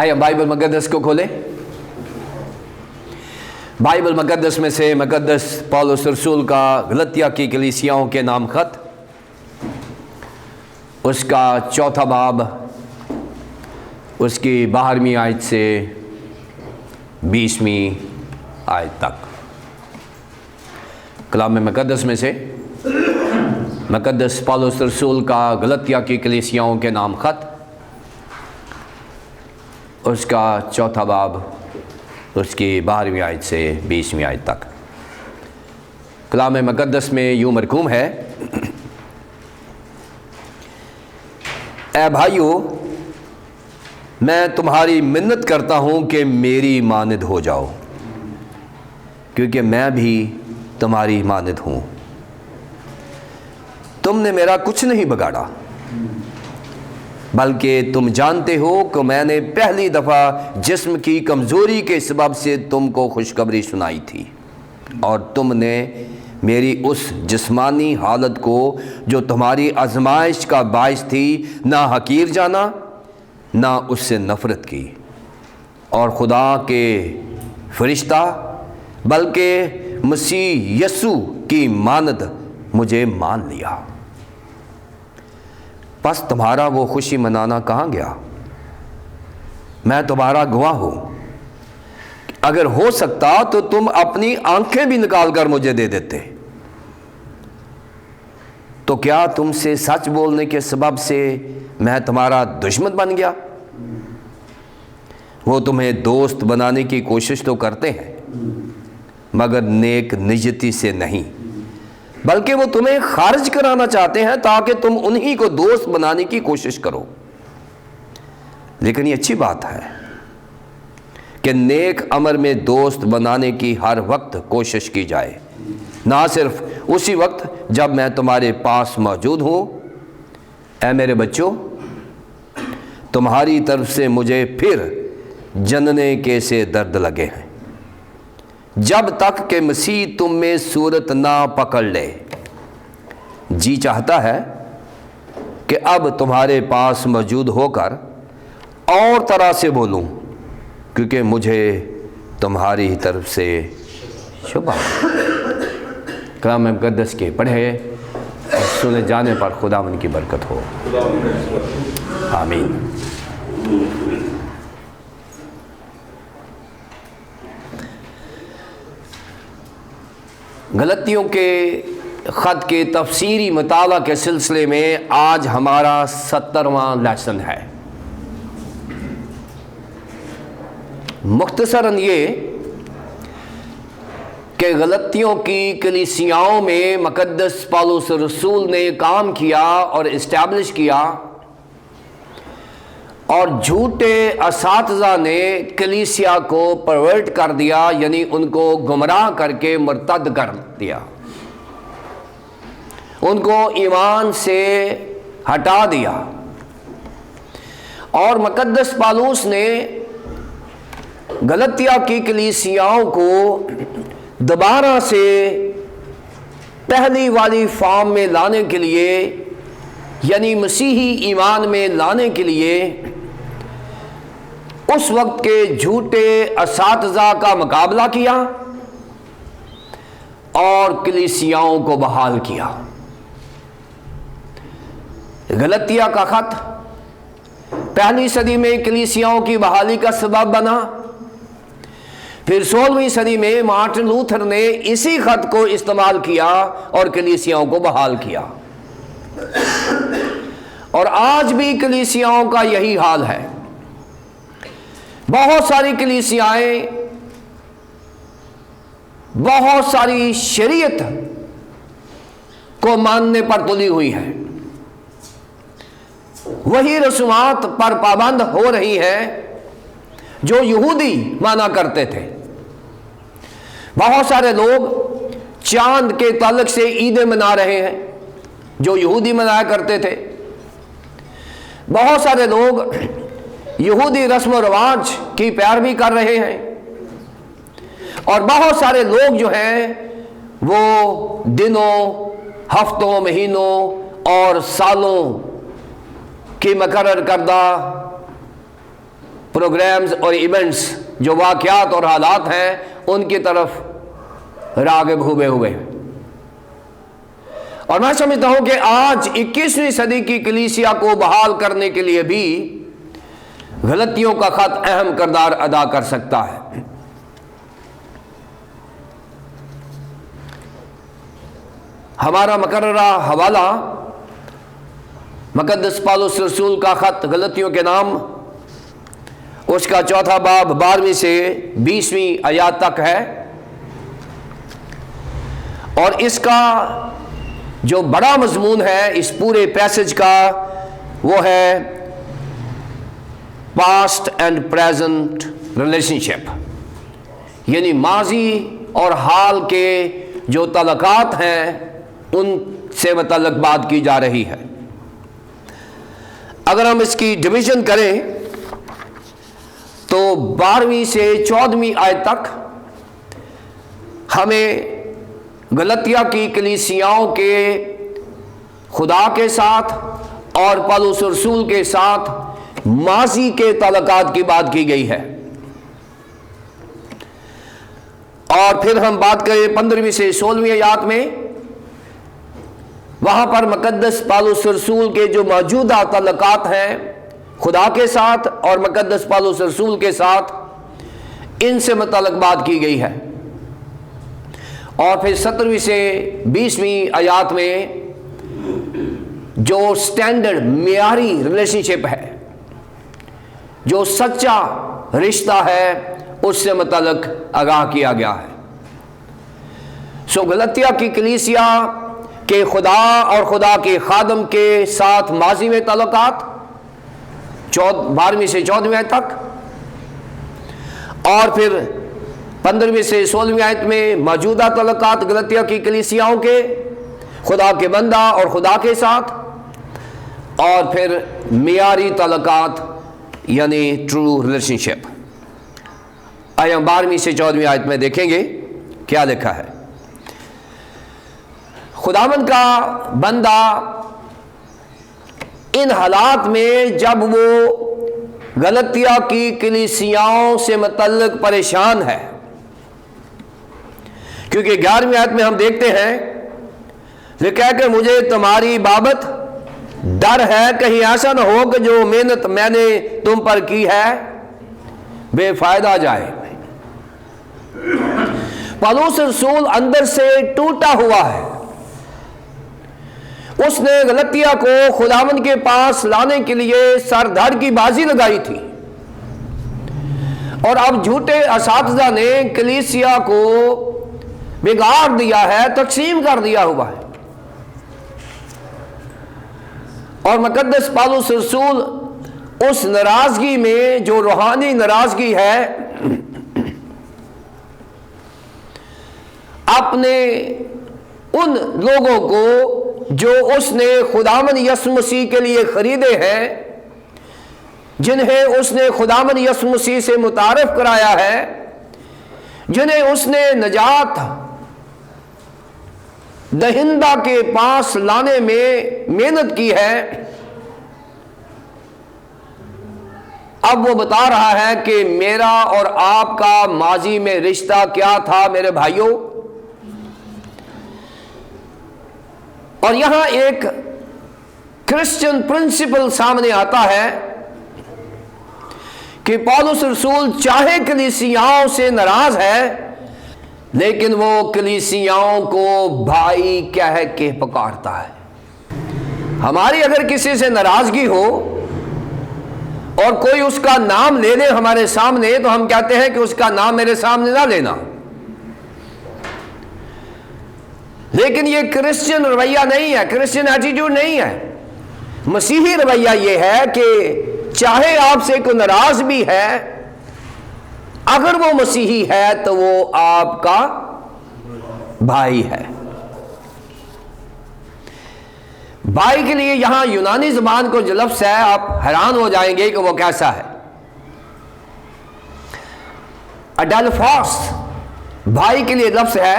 آئیے بائبل مقدس کو کھولیں۔ بائبل مقدس میں سے مقدس پولس رسول کا غلطیہ کی کلیسیاؤں کے نام خط، اس کا 4 باب، اس کی 12ویں آیت سے 20ویں آیت تک۔ کلام مقدس میں سے مقدس پولس رسول کا غلطیہ کی کلیسیاؤں کے نام خط، اس کا 4 باب، اس کی 12ویں آیت سے 20ویں آیت تک۔ کلام مقدس میں یوں مرقوم ہے: اے بھائیو، میں تمہاری منت کرتا ہوں کہ میری مانند ہو جاؤ، کیونکہ میں بھی تمہاری مانند ہوں۔ تم نے میرا کچھ نہیں بگاڑا، بلکہ تم جانتے ہو کہ میں نے پہلی دفعہ جسم کی کمزوری کے سبب سے تم کو خوشخبری سنائی تھی، اور تم نے میری اس جسمانی حالت کو جو تمہاری آزمائش کا باعث تھی نہ حقیر جانا نہ اس سے نفرت کی، اور خدا کے فرشتہ بلکہ مسیح یسوع کی مانند مجھے مان لیا۔ پس تمہارا وہ خوشی منانا کہاں گیا؟ میں تمہارا گواہ ہوں۔ اگر ہو سکتا تو تم اپنی آنکھیں بھی نکال کر مجھے دے دیتے۔ تو کیا تم سے سچ بولنے کے سبب سے میں تمہارا دشمن بن گیا؟ وہ تمہیں دوست بنانے کی کوشش تو کرتے ہیں، مگر نیک نیتی سے نہیں، بلکہ وہ تمہیں خارج کرانا چاہتے ہیں تاکہ تم انہی کو دوست بنانے کی کوشش کرو۔ لیکن یہ اچھی بات ہے کہ نیک امر میں دوست بنانے کی ہر وقت کوشش کی جائے، نہ صرف اسی وقت جب میں تمہارے پاس موجود ہوں۔ اے میرے بچوں، تمہاری طرف سے مجھے پھر جننے کے سے درد لگے ہیں، جب تک کہ مسیح تم میں صورت نہ پکڑ لے۔ جی چاہتا ہے کہ اب تمہارے پاس موجود ہو کر اور طرح سے بولوں، کیونکہ مجھے تمہاری طرف سے شبہ ہے۔ کلام مقدس کے پڑھے اور سنے جانے پر خداوند کی برکت ہو، آمین۔ غلطیوں کے خط کے تفسیری مطالعہ کے سلسلے میں آج ہمارا 70واں لیسن ہے۔ مختصراً یہ کہ غلطیوں کی کلیسیاؤں میں مقدس پولس رسول نے کام کیا اور اسٹیبلش کیا، اور جھوٹے اساتذہ نے کلیسیا کو پرورٹ کر دیا، یعنی ان کو گمراہ کر کے مرتد کر دیا، ان کو ایمان سے ہٹا دیا۔ اور مقدس پولس نے غلطیہ کی کلیسیاؤں کو دوبارہ سے پہلی والی فارم میں لانے کے لیے، یعنی مسیحی ایمان میں لانے کے لیے، اس وقت کے جھوٹے اساتذہ کا مقابلہ کیا اور کلیسیاؤں کو بحال کیا۔ غلطیہ کا خط پہلی صدی میں کلیسیاؤں کی بحالی کا سبب بنا، پھر 16ویں صدی میں مارٹن لوتھر نے اسی خط کو استعمال کیا اور کلیسیاؤں کو بحال کیا، اور آج بھی کلیسیاؤں کا یہی حال ہے۔ بہت ساری کلیسیائیں بہت ساری شریعت کو ماننے پر تلی ہوئی ہیں، وہی رسومات پر پابند ہو رہی ہیں جو یہودی مانا کرتے تھے۔ بہت سارے لوگ چاند کے تعلق سے عیدیں منا رہے ہیں جو یہودی منایا کرتے تھے۔ بہت سارے لوگ یہودی رسم و رواج کی پیروی کر رہے ہیں، اور بہت سارے لوگ جو ہیں وہ دنوں، ہفتوں، مہینوں اور سالوں کی مقرر کردہ پروگرامز اور ایونٹس، جو واقعات اور حالات ہیں، ان کی طرف راغب ہوئے اور میں سمجھتا ہوں کہ آج 21ویں صدی کی کلیسیا کو بحال کرنے کے لیے بھی غلطیوں کا خط اہم کردار ادا کر سکتا ہے۔ ہمارا مقررہ حوالہ مقدس پالوس رسول کا خط غلطیوں کے نام، اس کا 4 باب 12ویں سے 20ویں آیات تک ہے، اور اس کا جو بڑا مضمون ہے اس پورے پیسج کا وہ ہے پاسٹ اینڈ پریزنٹ ریلیشن شپ، یعنی ماضی اور حال کے جو تعلقات ہیں ان سے متعلق بات کی جا رہی ہے۔ اگر ہم اس کی ڈویژن کریں تو 12ویں سے 14ویں آیت تک ہمیں غلطیہ کی کلیسیاؤں کے خدا کے ساتھ اور پالوس رسول کے ساتھ ماضی کے تعلقات کی بات کی گئی ہے، اور پھر ہم بات کریں 15ویں سے 16ویں آیات میں، وہاں پر مقدس پالوس رسول کے جو موجودہ تعلقات ہیں خدا کے ساتھ اور مقدس پالوس رسول کے ساتھ، ان سے متعلق بات کی گئی ہے، اور پھر 17ویں سے 20ویں آیات میں جو سٹینڈرڈ معیاری ریلیشن شپ ہے، جو سچا رشتہ ہے، اس سے متعلق آگاہ کیا گیا ہے۔ سو غلطیہ کی کلیسیا کہ خدا اور خدا کے خادم کے ساتھ ماضی میں تعلقات 12ویں سے 14ویں تک، اور پھر 15ویں سے 16ویں آیت میں موجودہ تعلقات غلطیہ کی کلیسیاؤں کے خدا کے بندہ اور خدا کے ساتھ، اور پھر معیاری تعلقات یعنی ٹرو ریلیشن شپ۔ آئے ہم 12ویں سے 14ویں آیت میں دیکھیں گے کیا لکھا ہے۔ خداوند کا بندہ ان حالات میں جب وہ غلطیہ کی کلیسیاؤں سے متعلق پریشان ہے، کیونکہ 11ویں آیت میں ہم دیکھتے ہیں لکھا ہے کہ مجھے تمہاری بابت ڈر ہے، کہیں ایسا نہ ہو کہ جو محنت میں نے تم پر کی ہے بے فائدہ جائے۔ پالوس رسول اندر سے ٹوٹا ہوا ہے، اس نے غلطیہ کو خداوند کے پاس لانے کے لیے سر دھڑ کی بازی لگائی تھی، اور اب جھوٹے اساتذہ نے کلیسیا کو بگاڑ دیا ہے، تقسیم کر دیا ہوا ہے، اور مقدس پالوس رسول اس ناراضگی میں جو روحانی ناراضگی ہے اپنے ان لوگوں کو جو اس نے خداوند یسوع مسیح کے لیے خریدے ہیں، جنہیں اس نے خداوند یسوع مسیح سے متعارف کرایا ہے، جنہیں اس نے نجات دہندہ کے پاس لانے میں محنت کی ہے، اب وہ بتا رہا ہے کہ میرا اور آپ کا ماضی میں رشتہ کیا تھا میرے بھائیوں۔ اور یہاں ایک کرسچن پرنسپل سامنے آتا ہے کہ پالوس رسول چاہے کلیسیاؤں سے ناراض ہے، لیکن وہ کلیسیاؤں کو بھائی کہہ کے پکارتا ہے۔ ہماری اگر کسی سے ناراضگی ہو اور کوئی اس کا نام لے لے ہمارے سامنے، تو ہم کہتے ہیں کہ اس کا نام میرے سامنے نہ لینا، لیکن یہ کرسچن رویہ نہیں ہے، کرسچن ایٹیٹیوڈ نہیں ہے۔ مسیحی رویہ یہ ہے کہ چاہے آپ سے کوئی ناراض بھی ہے، اگر وہ مسیحی ہے تو وہ آپ کا بھائی ہے۔ بھائی کے لیے یہاں یونانی زبان کو جو لفظ ہے آپ حیران ہو جائیں گے کہ وہ کیسا ہے۔ اڈیلفوس بھائی کے لیے لفظ ہے،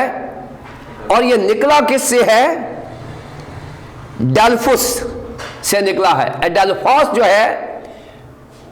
اور یہ نکلا کس سے ہے؟ ڈیلفس سے نکلا ہے۔ ایڈیلفوس جو ہے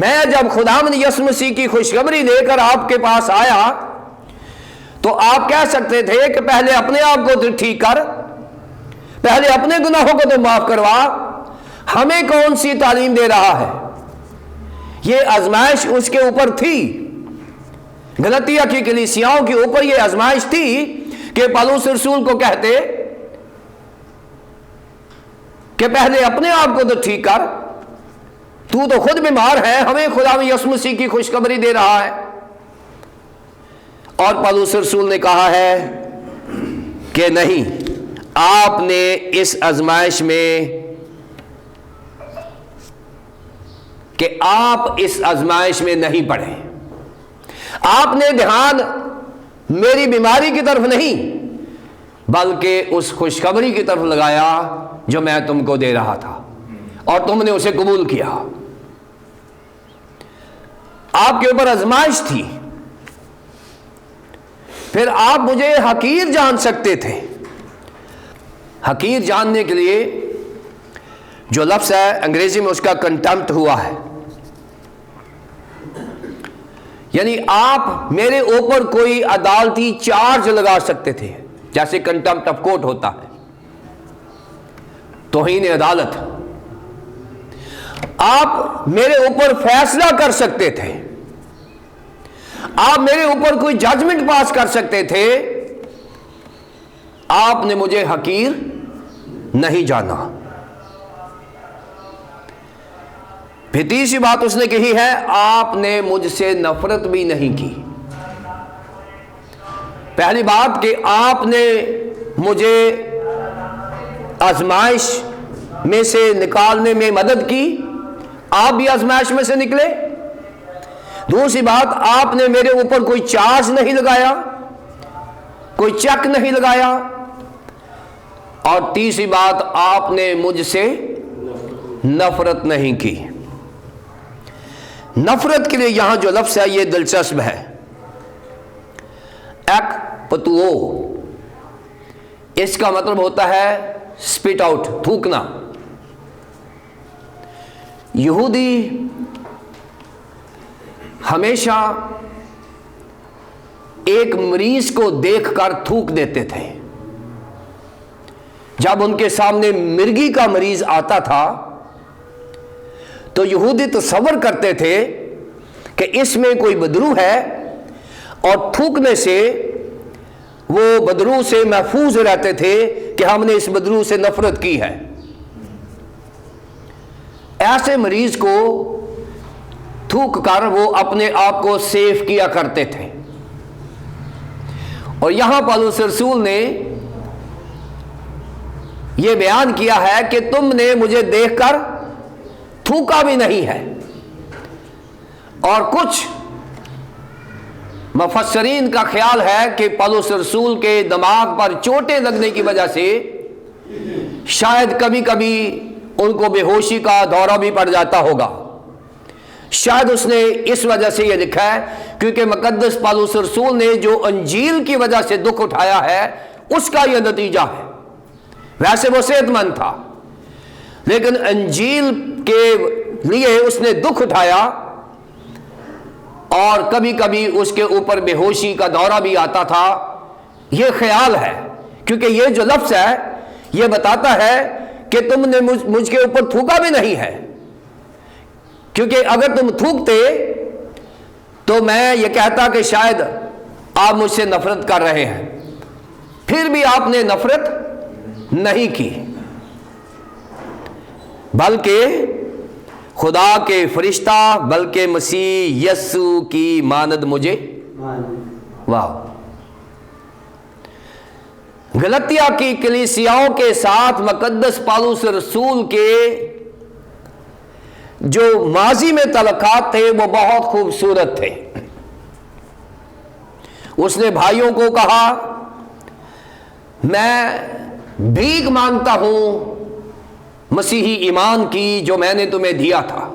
میں جب خداوند یسوع مسیح کی خوشخبری لے کر آپ کے پاس آیا تو آپ کہہ سکتے تھے کہ پہلے اپنے آپ کو ٹھیک کر، پہلے اپنے گناہوں کو تو معاف کروا، ہمیں کون سی تعلیم دے رہا ہے؟ یہ آزمائش اس کے اوپر تھی، غلطیہ کی کلیسیاؤں کے اوپر یہ آزمائش تھی کہ پالوس رسول کو کہتے کہ پہلے اپنے آپ کو تو ٹھیک کر، تو خود بیمار ہے، ہمیں خدا یسوع مسیح کی خوشخبری دے رہا ہے۔ اور پالوس رسول نے کہا ہے کہ نہیں، آپ نے اس آزمائش میں کہ آپ اس آزمائش میں نہیں پڑے، آپ نے دھیان میری بیماری کی طرف نہیں بلکہ اس خوشخبری کی طرف لگایا جو میں تم کو دے رہا تھا، اور تم نے اسے قبول کیا۔ آپ کے اوپر آزمائش تھی، پھر آپ مجھے حقیر جان سکتے تھے۔ حقیر جاننے کے لیے جو لفظ ہے انگریزی میں اس کا کنٹمپٹ ہوا ہے، یعنی آپ میرے اوپر کوئی عدالتی چارج لگا سکتے تھے، جیسے کنٹمپٹ آف کورٹ ہوتا ہے، توہین عدالت۔ آپ میرے اوپر فیصلہ کر سکتے تھے، آپ میرے اوپر کوئی ججمنٹ پاس کر سکتے تھے، آپ نے مجھے حقیر نہیں جانا۔ پھر تیسری بات اس نے کہی ہے، آپ نے مجھ سے نفرت بھی نہیں کی۔ پہلی بات کہ آپ نے مجھے آزمائش میں سے نکالنے میں مدد کی، آپ بھی آزمائش میں سے نکلے۔ دوسری بات، آپ نے میرے اوپر کوئی چارج نہیں لگایا، کوئی چیک نہیں لگایا، اور تیسری بات، آپ نے مجھ سے نفرت نہیں کی۔ نفرت کے لیے یہاں جو لفظ ہے یہ دلچسپ ہے، ایک پتوو، اس کا مطلب ہوتا ہے سپٹ آؤٹ، تھوکنا۔ یہودی ہمیشہ ایک مریض کو دیکھ کر تھوک دیتے تھے۔ جب ان کے سامنے مرگی کا مریض آتا تھا تو یہودی تصور کرتے تھے کہ اس میں کوئی بدرو ہے، اور تھوکنے سے وہ بدرو سے محفوظ رہتے تھے کہ ہم نے اس بدرو سے نفرت کی ہے۔ ایسے مریض کو تھوک کر وہ اپنے آپ کو سیف کیا کرتے تھے۔ اور یہاں پالوس رسول نے یہ بیان کیا ہے کہ تم نے مجھے دیکھ کر تھوکا بھی نہیں ہے۔ اور کچھ مفسرین کا خیال ہے کہ پالوس رسول کے دماغ پر چوٹیں لگنے کی وجہ سے شاید کبھی کبھی ان کو بے ہوشی کا دورہ بھی پڑ جاتا ہوگا۔ شاید اس نے اس وجہ سے یہ لکھا ہے کیونکہ مقدس پالوس رسول نے جو انجیل کی وجہ سے دکھ اٹھایا ہے اس کا یہ نتیجہ ہے۔ ویسے وہ صحت مند تھا، لیکن انجیل کے لیے اس نے دکھ اٹھایا، اور کبھی کبھی اس کے اوپر بے ہوشی کا دورہ بھی آتا تھا۔ یہ خیال ہے، کیونکہ یہ جو لفظ ہے یہ بتاتا ہے کہ تم نے مجھ کے اوپر تھوکا بھی نہیں ہے، کیونکہ اگر تم تھوکتے تو میں یہ کہتا کہ شاید آپ مجھ سے نفرت کر رہے ہیں۔ پھر بھی آپ نے نفرت نہیں کی، بلکہ خدا کے فرشتہ، بلکہ مسیح یسوع کی مانند مجھے واہ غلطیہ کی کلیسیاؤں کے ساتھ مقدس پالوس رسول کے جو ماضی میں تعلقات تھے وہ بہت خوبصورت تھے۔ اس نے بھائیوں کو کہا، میں بھیک مانگتا ہوں مسیحی ایمان کی جو میں نے تمہیں دیا تھا۔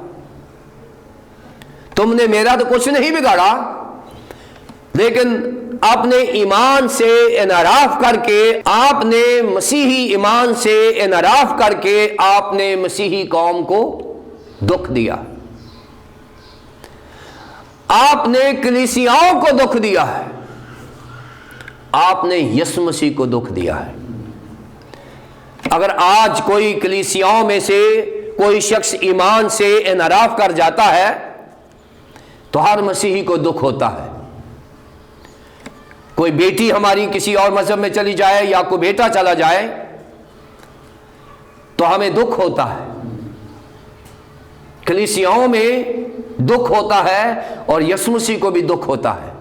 تم نے میرا تو کچھ نہیں بگاڑا، لیکن اپنے ایمان سے انحراف کر کے، آپ نے مسیحی ایمان سے انحراف کر کے آپ نے مسیحی قوم کو دکھ دیا۔ آپ نے کلیسیاؤں کو دکھ دیا ہے، آپ نے یسوع مسیح کو دکھ دیا ہے۔ اگر آج کوئی کلیسیاؤں میں سے کوئی شخص ایمان سے انحراف کر جاتا ہے تو ہر مسیحی کو دکھ ہوتا ہے۔ کوئی بیٹی ہماری کسی اور مذہب میں چلی جائے یا کوئی بیٹا چلا جائے تو ہمیں دکھ ہوتا ہے، کلیسیاؤں میں دکھ ہوتا ہے، اور یسوع مسیح کو بھی دکھ ہوتا ہے۔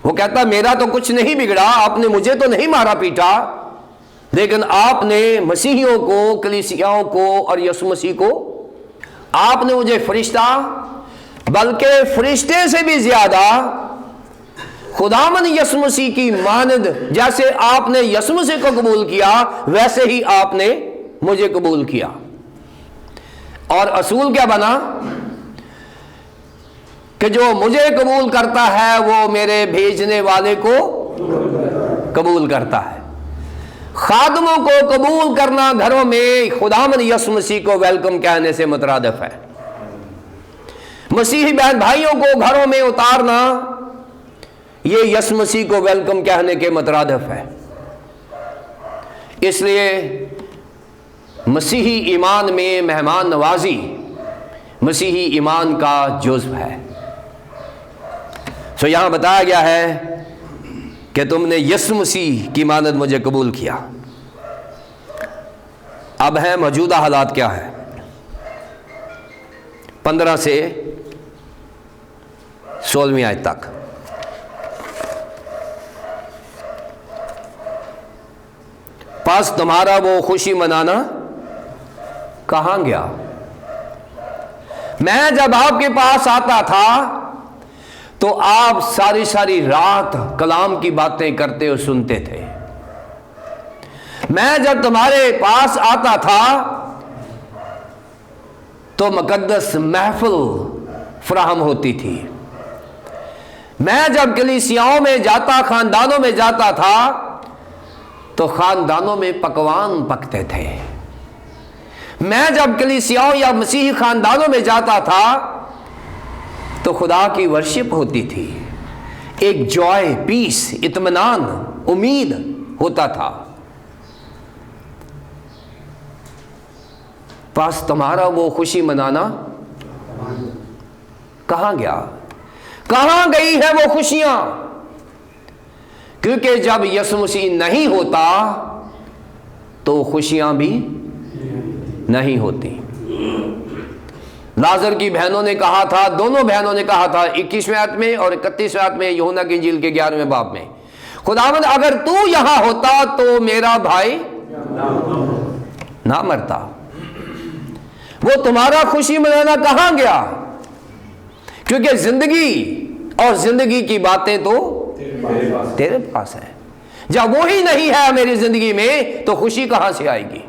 وہ کہتا ہے میرا تو کچھ نہیں بگڑا، آپ نے مجھے تو نہیں مارا پیٹا، لیکن آپ نے مسیحیوں کو، کلیسیاؤں کو اور یسوع مسیح کو، آپ نے مجھے فرشتہ، بلکہ فرشتے سے بھی زیادہ خداوند یسوع مسیح کی مانند، جیسے آپ نے یسوع مسیح کو قبول کیا ویسے ہی آپ نے مجھے قبول کیا۔ اور اصول کیا بنا کہ جو مجھے قبول کرتا ہے وہ میرے بھیجنے والے کو قبول کرتا ہے۔ خادموں کو قبول کرنا گھروں میں خداوند یسوع مسیح کو ویلکم کہنے سے مترادف ہے۔ مسیحی بہن بھائیوں کو گھروں میں اتارنا یہ یسوع مسیح کو ویلکم کہنے کے مترادف ہے۔ اس لیے مسیحی ایمان میں مہمان نوازی مسیحی ایمان کا جزو ہے۔ سو یہاں بتایا گیا ہے کہ تم نے یسوع مسیح کی مانند مجھے قبول کیا۔ اب ہے موجودہ حالات کیا ہے، 15 سے 16ویں آیت تک۔ پس تمہارا وہ خوشی منانا کہاں گیا؟ میں جب آپ کے پاس آتا تھا تو آپ ساری ساری رات کلام کی باتیں کرتے اور سنتے تھے۔ میں جب تمہارے پاس آتا تھا تو مقدس محفل فراہم ہوتی تھی۔ میں جب کلیسیاؤں میں جاتا، خاندانوں میں جاتا تھا تو خاندانوں میں پکوان پکتے تھے۔ میں جب کلیسیاؤں یا مسیحی خاندانوں میں جاتا تھا تو خدا کی ورشپ ہوتی تھی، ایک جوائے، پیس، اطمینان، امید ہوتا تھا۔ پس تمہارا وہ خوشی منانا کہاں گیا؟ کہاں گئی ہے وہ خوشیاں؟ کیونکہ جب یسوع مسیح نہیں ہوتا تو خوشیاں بھی نہیں ہوتی۔ لازر کی بہنوں نے کہا تھا، دونوں بہنوں نے کہا تھا 21ویں آیت میں اور 31ویں آیت میں یوحنا کی انجیل کے 11ویں باب میں، خداوند اگر تو یہاں ہوتا تو میرا بھائی نہ مرتا۔ وہ تمہارا خوشی منانا کہاں گیا؟ کیونکہ زندگی اور زندگی کی باتیں تو تیرے پاس ہے۔ جب وہی نہیں ہے میری زندگی میں تو خوشی کہاں سے آئے گی؟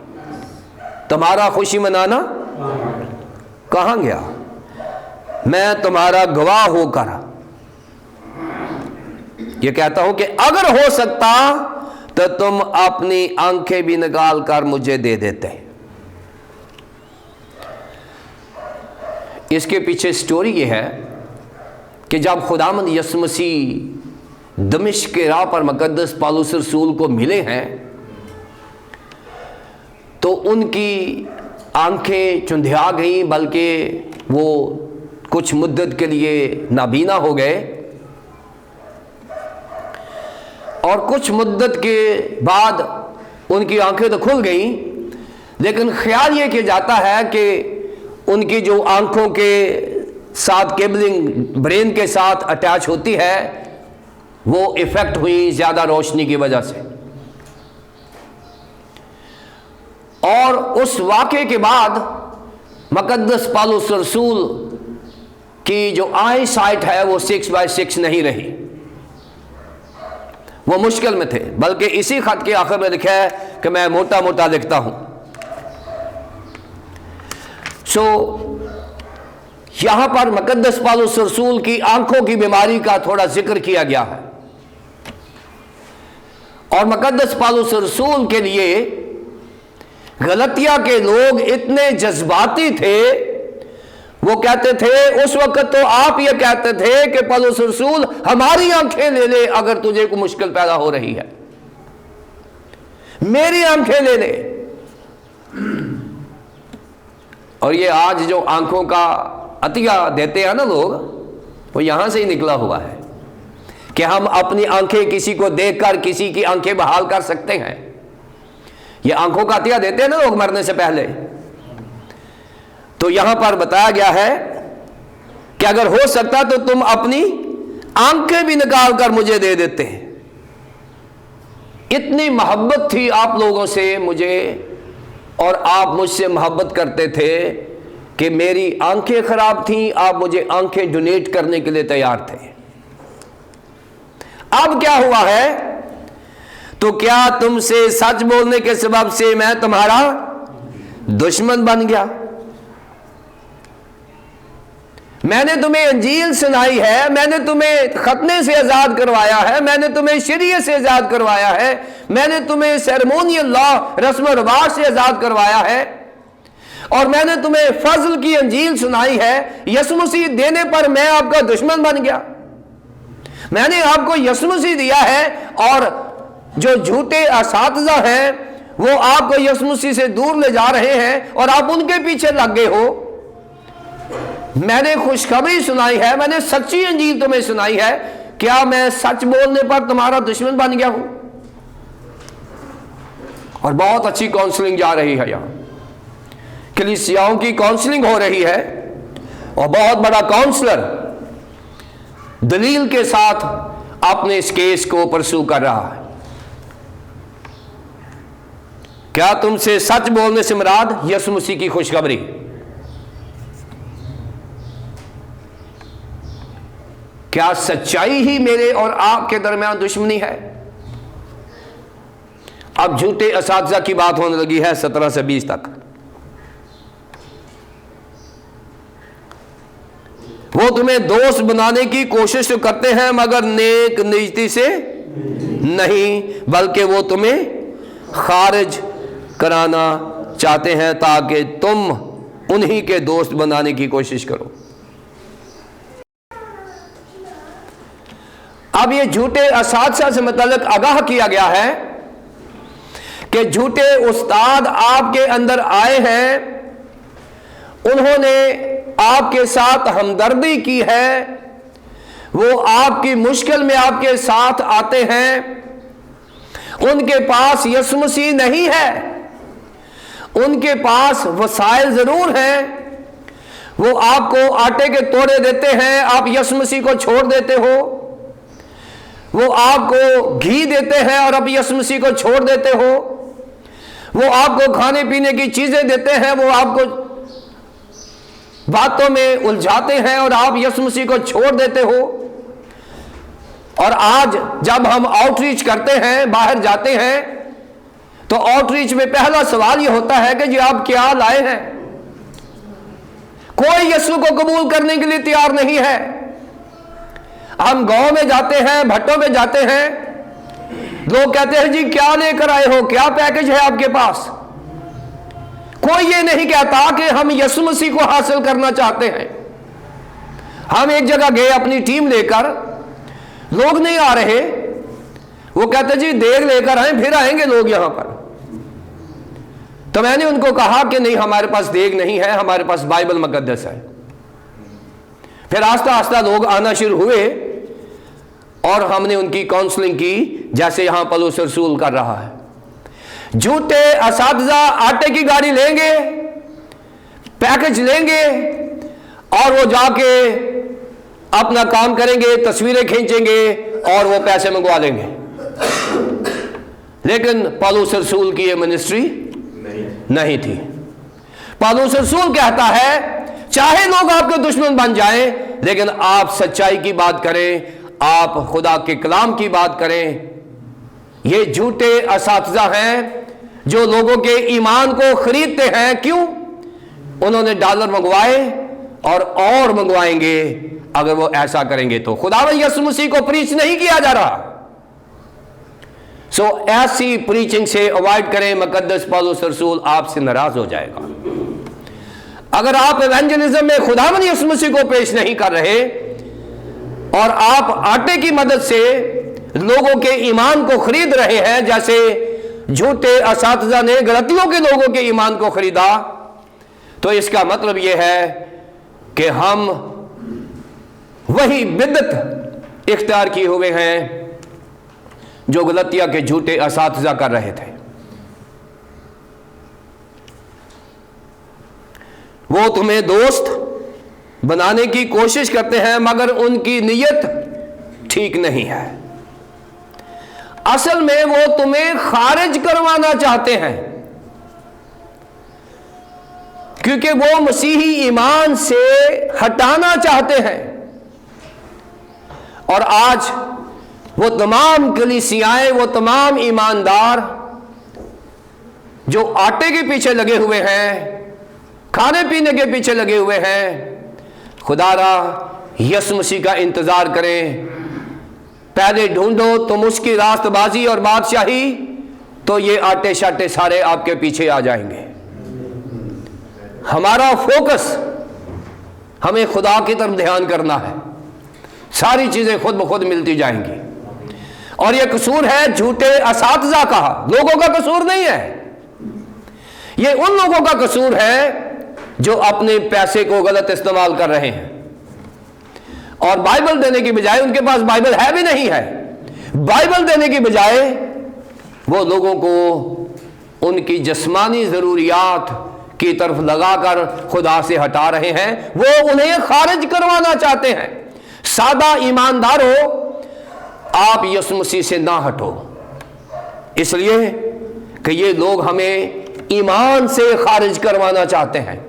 تمہارا خوشی منانا کہاں گیا؟ میں تمہارا گواہ ہو کر یہ کہتا ہوں کہ اگر ہو سکتا تو تم اپنی آنکھیں بھی نکال کر مجھے دے دیتے۔ اس کے پیچھے سٹوری یہ ہے کہ جب خداوند یسوع مسیح دمشق کے راہ پر مقدس پالوس رسول کو ملے ہیں تو ان کی آنکھیں چندھیا گئیں، بلکہ وہ کچھ مدت کے لیے نابینا ہو گئے، اور کچھ مدت کے بعد ان کی آنکھیں تو کھل گئیں، لیکن خیال یہ کیا جاتا ہے کہ ان کی جو آنکھوں کے ساتھ کیبلنگ برین کے ساتھ اٹیچ ہوتی ہے وہ ایفیکٹ ہوئی زیادہ روشنی کی وجہ سے۔ اور اس واقعے کے بعد مقدس پالوس رسول کی جو آئی سائٹ ہے وہ 6x6 نہیں رہی، وہ مشکل میں تھے، بلکہ اسی خط کے آخر میں لکھا ہے کہ میں موٹا موٹا لکھتا ہوں۔ یہاں پر مقدس پالوس رسول کی آنکھوں کی بیماری کا تھوڑا ذکر کیا گیا ہے، اور مقدس پالوس رسول کے لیے غلطیہ کے لوگ اتنے جذباتی تھے، وہ کہتے تھے اس وقت، تو آپ یہ کہتے تھے کہ پولس رسول ہماری آنکھیں لے لے اگر تجھے کوئی مشکل پیدا ہو رہی ہے، میری آنکھیں لے لے۔ اور یہ آج جو آنکھوں کا عطیہ دیتے ہیں نا لوگ، وہ یہاں سے ہی نکلا ہوا ہے کہ ہم اپنی آنکھیں کسی کو دیکھ کر کسی کی آنکھیں بحال کر سکتے ہیں۔ یہ آنکھوں کا عطیہ دیتے ہیں نا لوگ مرنے سے پہلے۔ تو یہاں پر بتایا گیا ہے کہ اگر ہو سکتا تو تم اپنی آنکھیں بھی نکال کر مجھے دے دیتے۔ اتنی محبت تھی آپ لوگوں سے مجھے، اور آپ مجھ سے محبت کرتے تھے کہ میری آنکھیں خراب تھیں، آپ مجھے آنکھیں ڈونیٹ کرنے کے لیے تیار تھے۔ اب کیا ہوا ہے؟ تو کیا تم سے سچ بولنے کے سبب سے میں تمہارا دشمن بن گیا؟ میں نے تمہیں انجیل سنائی ہے، میں نے تمہیں ختنے سے آزاد کروایا ہے، میں نے تمہیں شریعت سے آزاد کروایا ہے، میں نے تمہیں سیرمونیل لا رسم و رواج سے آزاد کروایا ہے، اور میں نے تمہیں فضل کی انجیل سنائی ہے۔ یسوع مسیح دینے پر میں آپ کا دشمن بن گیا؟ میں نے آپ کو یسوع مسیح دیا ہے، اور جو جھوٹے اساتذہ ہیں وہ آپ کو یسوع مسیح سے دور لے جا رہے ہیں اور آپ ان کے پیچھے لگ گئے ہو۔ میں نے خوشخبری سنائی ہے، میں نے سچی انجیل تمہیں سنائی ہے، کیا میں سچ بولنے پر تمہارا دشمن بن گیا ہوں؟ اور بہت اچھی کاؤنسلنگ جا رہی ہے، یہاں کلیسیاؤں کی کاؤنسلنگ ہو رہی ہے، اور بہت بڑا کاؤنسلر دلیل کے ساتھ اپنے اس کیس کو پرسو کر رہا ہے۔ کیا تم سے سچ بولنے سے مراد یسوع مسیح کی خوشخبری؟ کیا سچائی ہی میرے اور آپ کے درمیان دشمنی ہے؟ اب جھوٹے اساتذہ کی بات ہونے لگی ہے 17 سے 20 تک۔ وہ تمہیں دوست بنانے کی کوشش تو کرتے ہیں مگر نیک نیتی سے نہیں، بلکہ وہ تمہیں خارج کرانا چاہتے ہیں تاکہ تم انہی کے دوست بنانے کی کوشش کرو۔ اب یہ جھوٹے اساتذہ سے متعلق آگاہ کیا گیا ہے کہ جھوٹے استاد آپ کے اندر آئے ہیں، انہوں نے آپ کے ساتھ ہمدردی کی ہے، وہ آپ کی مشکل میں آپ کے ساتھ آتے ہیں، ان کے پاس یسوع مسیح نہیں ہے، ان کے پاس وسائل ضرور ہیں، وہ آپ کو آٹے کے توڑے دیتے ہیں، آپ یسوع مسیح کو چھوڑ دیتے ہو، وہ آپ کو گھی دیتے ہیں اور آپ یسوع مسیح کو چھوڑ دیتے ہو، وہ آپ کو کھانے پینے کی چیزیں دیتے ہیں، وہ آپ کو باتوں میں الجھاتے ہیں اور آپ یسوع مسیح کو چھوڑ دیتے ہو۔ اور آج جب ہم آؤٹ ریچ کرتے ہیں، باہر جاتے ہیں، تو آؤٹ ریچ میں پہلا سوال یہ ہوتا ہے کہ جی آپ کیا لائے ہیں؟ کوئی یسوع کو قبول کرنے کے لیے تیار نہیں ہے۔ ہم گاؤں میں جاتے ہیں، بھٹوں میں جاتے ہیں، لوگ کہتے ہیں جی کیا لے کر آئے ہو، کیا پیکج ہے آپ کے پاس؟ کوئی یہ نہیں کہتا کہ ہم یسوع مسیح کو حاصل کرنا چاہتے ہیں۔ ہم ایک جگہ گئے اپنی ٹیم لے کر، لوگ نہیں آ رہے، وہ کہتے جی دیگ لے کر آئیں، پھر آئیں گے لوگ یہاں پر۔ تو میں نے ان کو کہا کہ نہیں، ہمارے پاس دیگ نہیں ہے، ہمارے پاس بائبل مقدس ہے۔ پھر آہستہ آہستہ لوگ آنا شروع ہوئے اور ہم نے ان کی کاؤنسلنگ کی جیسے یہاں پولس رسول کر رہا ہے۔ جھوٹے اساتذہ آٹے کی گاڑی لیں گے، پیکج لیں گے، اور وہ جا کے اپنا کام کریں گے، تصویریں کھینچیں گے اور وہ پیسے منگوا لیں گے۔ لیکن پولس رسول کی یہ منسٹری نہیں تھی۔ پولس رسول کہتا ہے چاہے لوگ آپ کے دشمن بن جائیں، لیکن آپ سچائی کی بات کریں، آپ خدا کے کلام کی بات کریں۔ یہ جھوٹے اساتذہ ہیں جو لوگوں کے ایمان کو خریدتے ہیں۔ کیوں؟ انہوں نے ڈالر منگوائے اور منگوائیں گے اگر وہ ایسا کریں گے تو۔ خداوند یسوع مسیح کو پریچ نہیں کیا جا رہا، سو ایسی پریچنگ سے اوائڈ کریں، مقدس پولس رسول آپ سے ناراض ہو جائے گا۔ اگر آپ ایونجلزم میں خداوند یسوع مسیح کو پیش نہیں کر رہے اور آپ آٹے کی مدد سے لوگوں کے ایمان کو خرید رہے ہیں جیسے جھوٹے اساتذہ نے غلطیوں کے لوگوں کے ایمان کو خریدا، تو اس کا مطلب یہ ہے کہ ہم وہی بدعت اختیار کیے ہوئے ہیں جو غلطیہ کے جھوٹے اساتذہ کر رہے تھے۔ وہ تمہیں دوست بنانے کی کوشش کرتے ہیں مگر ان کی نیت ٹھیک نہیں ہے۔ اصل میں وہ تمہیں خارج کروانا چاہتے ہیں، کیونکہ وہ مسیحی ایمان سے ہٹانا چاہتے ہیں۔ اور آج وہ تمام کلیسیائیں، وہ تمام ایماندار جو آٹے کے پیچھے لگے ہوئے ہیں، کھانے پینے کے پیچھے لگے ہوئے ہیں، خدا را یسوع مسیح کا انتظار کریں۔ پہلے ڈھونڈو تم اس کی راست بازی اور بادشاہی، تو یہ آٹے شاٹے سارے آپ کے پیچھے آ جائیں گے۔ ہمارا فوکس، ہمیں خدا کی طرف دھیان کرنا ہے، ساری چیزیں خود بخود ملتی جائیں گی۔ اور یہ قصور ہے جھوٹے اساتذہ کا، لوگوں کا قصور نہیں ہے، یہ ان لوگوں کا قصور ہے جو اپنے پیسے کو غلط استعمال کر رہے ہیں، اور بائبل دینے کی بجائے، ان کے پاس بائبل ہے بھی نہیں ہے، بائبل دینے کی بجائے وہ لوگوں کو ان کی جسمانی ضروریات کی طرف لگا کر خدا سے ہٹا رہے ہیں، وہ انہیں خارج کروانا چاہتے ہیں۔ سادہ ایماندار ہو، آپ یسوع مسیح سے نہ ہٹو، اس لیے کہ یہ لوگ ہمیں ایمان سے خارج کروانا چاہتے ہیں،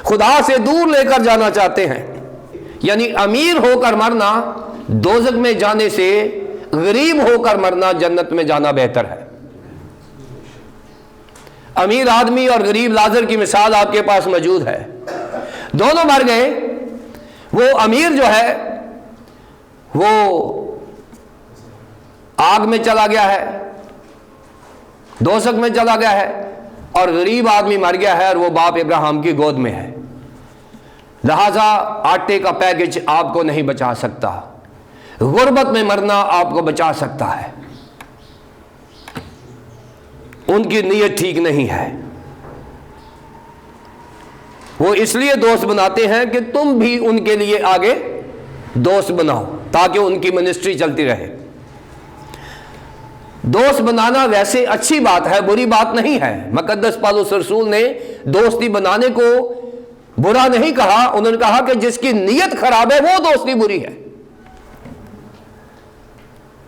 خدا سے دور لے کر جانا چاہتے ہیں۔ یعنی امیر ہو کر مرنا دوزخ میں جانے سے غریب ہو کر مرنا جنت میں جانا بہتر ہے۔ امیر آدمی اور غریب لازر کی مثال آپ کے پاس موجود ہے، دونوں مر گئے۔ وہ امیر جو ہے وہ آگ میں چلا گیا ہے، دوزخ میں چلا گیا ہے، اور غریب آدمی مر گیا ہے اور وہ باپ ابراہیم کی گود میں ہے۔ لہذا آٹے کا پیکج آپ کو نہیں بچا سکتا، غربت میں مرنا آپ کو بچا سکتا ہے۔ ان کی نیت ٹھیک نہیں ہے، وہ اس لیے دوست بناتے ہیں کہ تم بھی ان کے لیے آگے دوست بناؤ تاکہ ان کی منسٹری چلتی رہے۔ دوست بنانا ویسے اچھی بات ہے، بری بات نہیں ہے۔ مقدس پالوس رسول نے دوستی بنانے کو برا نہیں کہا، انہوں نے کہا کہ جس کی نیت خراب ہے وہ دوستی بری ہے۔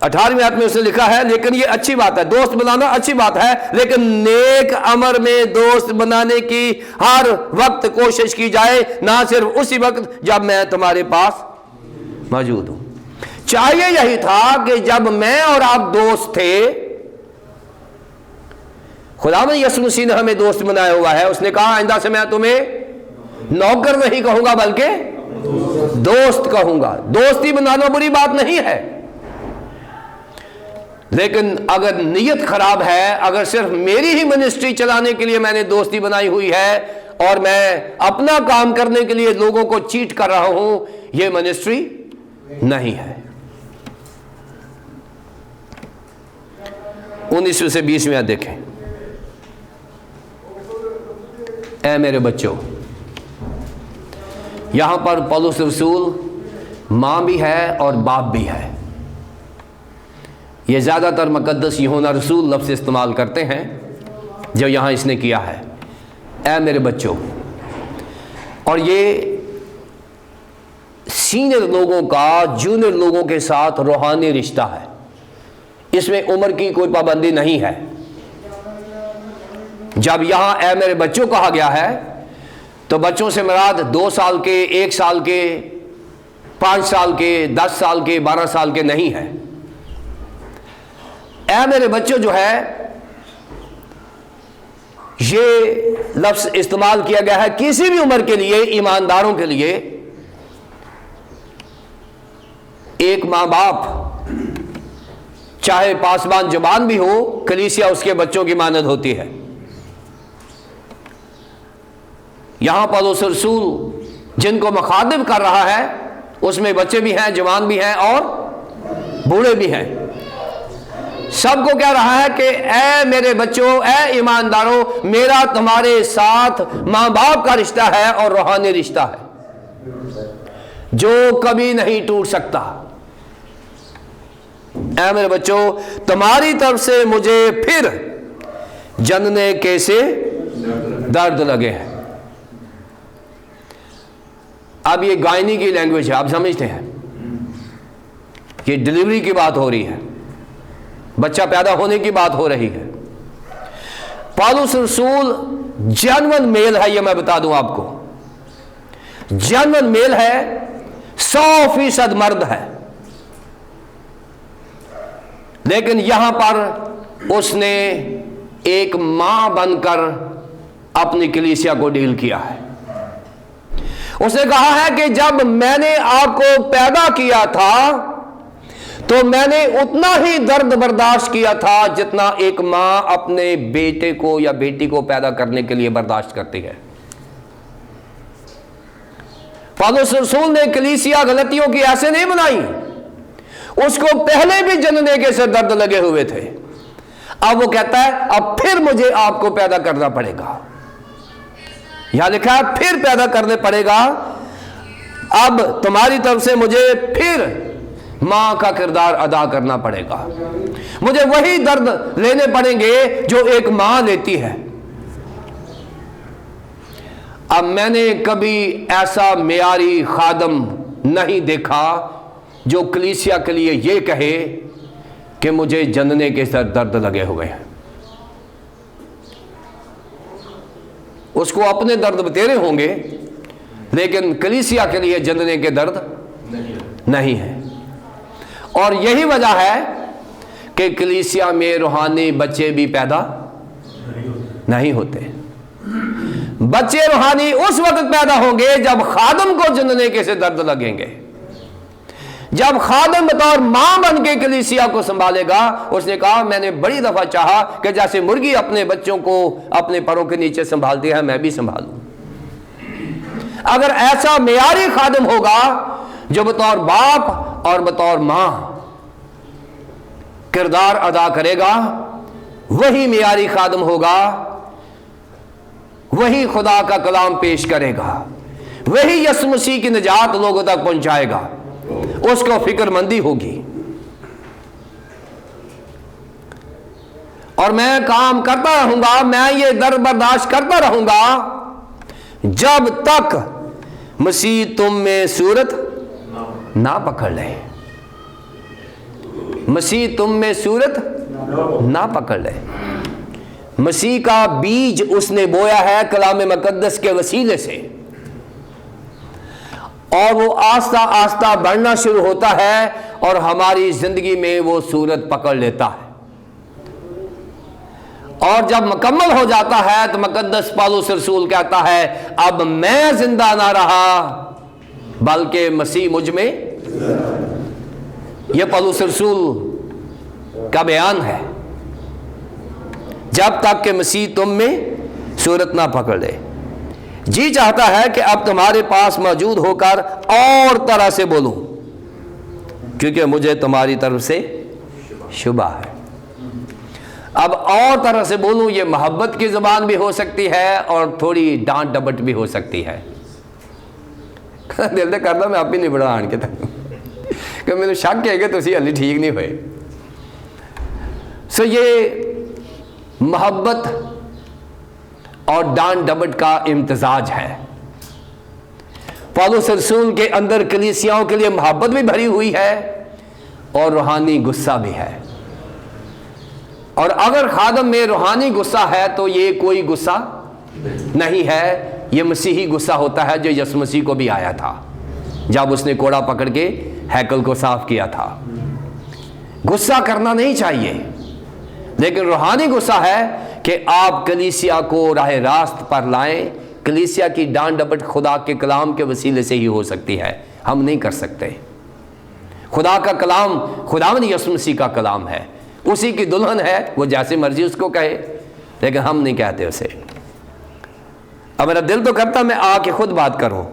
18ویں آیت میں اس نے لکھا ہے لیکن یہ اچھی بات ہے، دوست بنانا اچھی بات ہے، لیکن نیک امر میں دوست بنانے کی ہر وقت کوشش کی جائے، نہ صرف اسی وقت جب میں تمہارے پاس موجود ہوں۔ چاہیے یہی تھا کہ جب میں اور آپ دوست تھے، خداوند یسوع مسیح نے ہمیں دوست بنایا ہوا ہے۔ اس نے کہا آئندہ سے میں تمہیں نوکر نہیں کہوں گا بلکہ دوست کہوں گا۔ دوستی بنانا بری بات نہیں ہے، لیکن اگر نیت خراب ہے، اگر صرف میری ہی منسٹری چلانے کے لیے میں نے دوستی بنائی ہوئی ہے اور میں اپنا کام کرنے کے لیے لوگوں کو چیٹ کر رہا ہوں، یہ منسٹری نہیں ہے۔ 19 سے 20 میں دیکھیں، اے میرے بچوں، یہاں پر پولس رسول ماں بھی ہے اور باپ بھی ہے۔ یہ زیادہ تر مقدس یوحنا رسول لفظ استعمال کرتے ہیں جو یہاں اس نے کیا ہے، اے میرے بچوں۔ اور یہ سینئر لوگوں کا جونیئر لوگوں کے ساتھ روحانی رشتہ ہے، اس میں عمر کی کوئی پابندی نہیں ہے۔ جب یہاں اے میرے بچوں کہا گیا ہے تو بچوں سے مراد 2 سال کے، 1 سال کے، 5 سال کے، 10 سال کے، 12 سال کے نہیں ہے۔ اے میرے بچوں جو ہے، یہ لفظ استعمال کیا گیا ہے کسی بھی عمر کے لیے، ایمانداروں کے لیے۔ ایک ماں باپ چاہے پاسبان جوان بھی ہو، کلیسیا اس کے بچوں کی مانند ہوتی ہے۔ یہاں پولس رسول جن کو مخاطب کر رہا ہے اس میں بچے بھی ہیں، جوان بھی ہیں اور بوڑھے بھی ہیں. سب کو کہہ رہا ہے کہ اے میرے بچوں، اے ایمانداروں، میرا تمہارے ساتھ ماں باپ کا رشتہ ہے اور روحانی رشتہ ہے جو کبھی نہیں ٹوٹ سکتا. اے میرے بچوں، تمہاری طرف سے مجھے پھر جننے کے سے درد لگے ہیں. اب یہ گائنی کی لینگویج ہے، آپ سمجھتے ہیں، یہ ڈلیوری کی بات ہو رہی ہے، بچہ پیدا ہونے کی بات ہو رہی ہے. پولس رسول جینون میل ہے، یہ میں بتا دوں آپ کو، جینون میل ہے، 100% مرد ہے. لیکن یہاں پر اس نے ایک ماں بن کر اپنی کلیسیا کو ڈیل کیا ہے. اس نے کہا ہے کہ جب میں نے آپ کو پیدا کیا تھا تو میں نے اتنا ہی درد برداشت کیا تھا جتنا ایک ماں اپنے بیٹے کو یا بیٹی کو پیدا کرنے کے لیے برداشت کرتی ہے. پولس رسول نے کلیسیا غلطیوں کی ایسے نہیں بنائی، اس کو پہلے بھی جننے کے سے درد لگے ہوئے تھے. اب وہ کہتا ہے اب پھر مجھے آپ کو پیدا کرنا پڑے گا. یہاں لکھا ہے پھر پیدا کرنے پڑے گا. اب تمہاری طرف سے مجھے پھر ماں کا کردار ادا کرنا پڑے گا، مجھے وہی درد لینے پڑیں گے جو ایک ماں لیتی ہے. اب میں نے کبھی ایسا معیاری خادم نہیں دیکھا جو کلیسیا کے لیے یہ کہے کہ مجھے جننے کے سر درد لگے ہوئے ہیں. اس کو اپنے درد بتیرے ہوں گے لیکن کلیسیا کے لیے جننے کے درد نہیں ہے. اور یہی وجہ ہے کہ کلیسیا میں روحانی بچے بھی پیدا نہیں ہوتے. بچے روحانی اس وقت پیدا ہوں گے جب خادم کو جننے کے سے درد لگیں گے. جب خادم بطور ماں بن کے کلیسیا کو سنبھالے گا. اس نے کہا میں نے بڑی دفعہ چاہا کہ جیسے مرغی اپنے بچوں کو اپنے پروں کے نیچے سنبھالتی ہے میں بھی سنبھالوں. اگر ایسا معیاری خادم ہوگا جو بطور باپ اور بطور ماں کردار ادا کرے گا، وہی معیاری خادم ہوگا، وہی خدا کا کلام پیش کرے گا، وہی یسوع مسیح کی نجات لوگوں تک پہنچائے گا. اس کو فکر مندی ہوگی. اور میں کام کرتا رہوں گا، میں یہ درد برداشت کرتا رہوں گا جب تک مسیح تم میں صورت نہ پکڑ لے. مسیح تم میں صورت نہ پکڑ لے. مسیح کا بیج اس نے بویا ہے کلام مقدس کے وسیلے سے، اور وہ آہستہ آہستہ بڑھنا شروع ہوتا ہے اور ہماری زندگی میں وہ صورت پکڑ لیتا ہے. اور جب مکمل ہو جاتا ہے تو مقدس پولس رسول کہتا ہے اب میں زندہ نہ رہا بلکہ مسیح مجھ میں. یہ پولس رسول کا بیان ہے. جب تک کہ مسیح تم میں صورت نہ پکڑ لے. جی چاہتا ہے کہ اب تمہارے پاس موجود ہو کر اور طرح سے بولوں کیونکہ مجھے تمہاری طرف سے شبہ ہے. اب اور طرح سے بولوں یہ محبت کی زبان بھی ہو سکتی ہے اور تھوڑی ڈانٹ ڈپٹ بھی ہو سکتی ہے. دل سے کرنا میں آپ ہی نہیں بڑا آن کے تک کہ میرے شک ہے کہ تسی ہلی ٹھیک نہیں ہوئے. سو یہ محبت اور ڈانٹ ڈپٹ کا امتزاج ہے. پولس رسول کے اندر کلیسیاؤں کے لیے محبت بھی بھری ہوئی ہے اور روحانی غصہ بھی ہے. اور اگر خادم میں روحانی غصہ ہے تو یہ کوئی غصہ نہیں ہے، یہ مسیحی غصہ ہوتا ہے جو یسوع مسیح کو بھی آیا تھا جب اس نے کوڑا پکڑ کے ہیکل کو صاف کیا تھا. غصہ کرنا نہیں چاہیے، لیکن روحانی غصہ ہے کہ آپ کلیسیا کو راہ راست پر لائیں. کلیسیا کی ڈانٹ ڈپٹ خدا کے کلام کے وسیلے سے ہی ہو سکتی ہے، ہم نہیں کر سکتے. خدا کا کلام خداوند یسوع مسیح کا کلام ہے، اسی کی دلہن ہے، وہ جیسے مرضی اس کو کہے، لیکن ہم نہیں کہتے اسے. اب میرا دل تو کرتا میں آ کے خود بات کروں،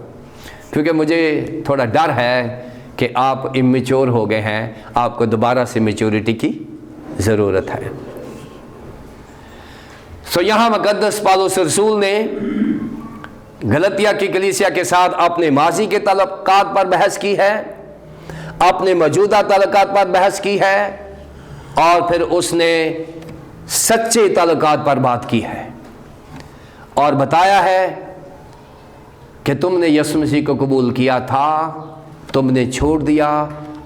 کیونکہ مجھے تھوڑا ڈر ہے کہ آپ امیچور ہو گئے ہیں، آپ کو دوبارہ سے میچورٹی کی ضرورت ہے۔ یہاں مقدس پالوس رسول نے غلطیہ کی کلیسیا کے ساتھ اپنے ماضی کے تعلقات پر بحث کی ہے، اپنے موجودہ تعلقات پر بحث کی ہے، اور پھر اس نے سچے تعلقات پر بات کی ہے، اور بتایا ہے کہ تم نے یسوع مسیح کو قبول کیا تھا، تم نے چھوڑ دیا،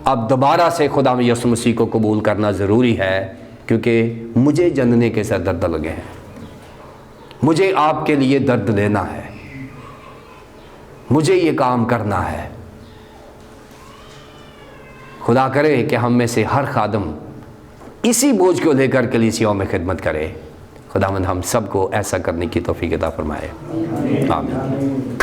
اب دوبارہ سے خدا میں یسوع مسیح کو قبول کرنا ضروری ہے، کیونکہ مجھے جننے کے سر درد لگے ہیں، مجھے آپ کے لیے درد لینا ہے، مجھے یہ کام کرنا ہے۔ خدا کرے کہ ہم میں سے ہر خادم اسی بوجھ کو لے کر کلیسیوں میں خدمت کرے۔ خداوند ہم سب کو ایسا کرنے کی توفیق عطا فرمائے، آمین۔